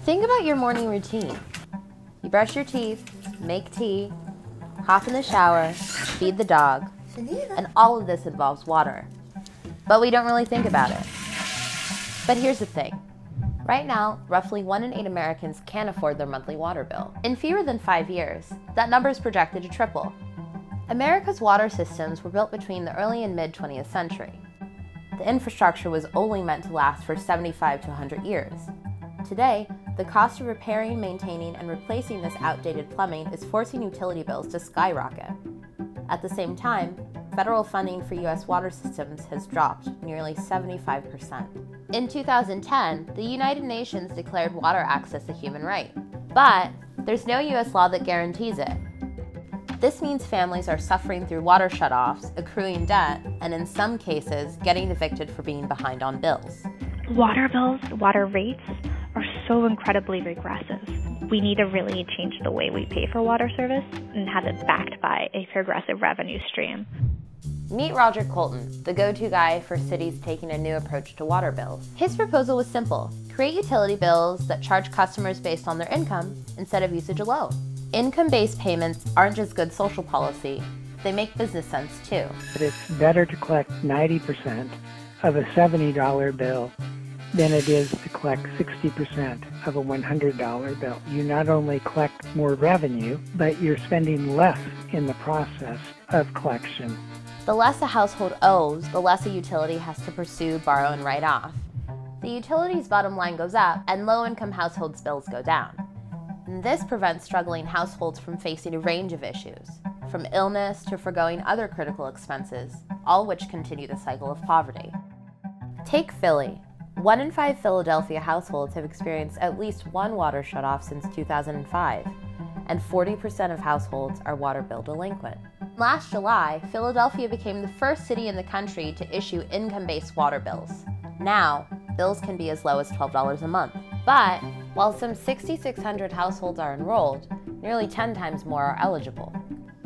Think about your morning routine. You brush your teeth, make tea, hop in the shower, feed the dog, and all of this involves water. But we don't really think about it. But here's the thing. Right now, roughly 1 in 8 Americans can't afford their monthly water bill. In fewer than 5 years, that number is projected to triple. America's water systems were built between the early and mid-20th century. The infrastructure was only meant to last for 75 to 100 years. Today, the cost of repairing, maintaining, and replacing this outdated plumbing is forcing utility bills to skyrocket. At the same time, federal funding for U.S. water systems has dropped nearly 75%. In 2010, the United Nations declared water access a human right, but there's no U.S. law that guarantees it. This means families are suffering through water shutoffs, accruing debt, and in some cases, getting evicted for being behind on bills. Water bills, water rates are so incredibly regressive. We need to really change the way we pay for water service and have it backed by a progressive revenue stream. Meet Roger Colton, the go-to guy for cities taking a new approach to water bills. His proposal was simple: create utility bills that charge customers based on their income instead of usage alone. Income-based payments aren't just good social policy, they make business sense too. It's better to collect 90% of a $70 bill than it is to collect 60% of a $100 bill. You not only collect more revenue, but you're spending less in the process of collection. The less a household owes, the less a utility has to pursue, borrow, and write off. The utility's bottom line goes up, and low-income households' bills go down. And this prevents struggling households from facing a range of issues, from illness to foregoing other critical expenses, all which continue the cycle of poverty. Take Philly. 1 in 5 Philadelphia households have experienced at least one water shutoff since 2005, and 40% of households are water bill delinquent. Last July, Philadelphia became the first city in the country to issue income-based water bills. Now, bills can be as low as $12 a month. But while some 6,600 households are enrolled, nearly 10 times more are eligible.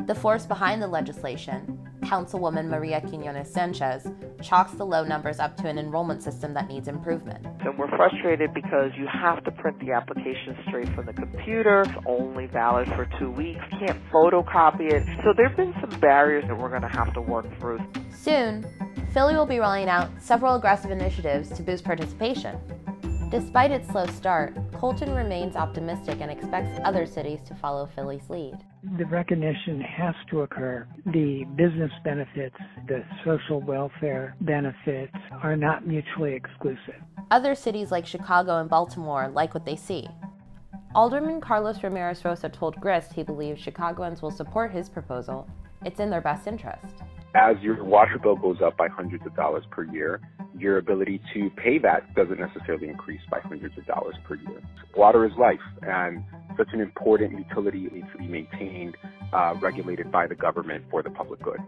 The force behind the legislation, Councilwoman Maria Quinones Sanchez, chalks the low numbers up to an enrollment system that needs improvement. And we're frustrated because you have to print the application straight from the computer. It's only valid for 2 weeks. You can't photocopy it. So there have been some barriers that we're going to have to work through. Soon, Philly will be rolling out several aggressive initiatives to boost participation. Despite its slow start, Colton remains optimistic and expects other cities to follow Philly's lead. The recognition has to occur. The business benefits, the social welfare benefits are not mutually exclusive. Other cities like Chicago and Baltimore like what they see. Alderman Carlos Ramirez Rosa told Grist he believes Chicagoans will support his proposal. It's in their best interest. As your water bill goes up by hundreds of dollars per year, your ability to pay that doesn't necessarily increase by hundreds of dollars per year. Water is life, and such an important utility needs to be maintained, regulated by the government for the public good.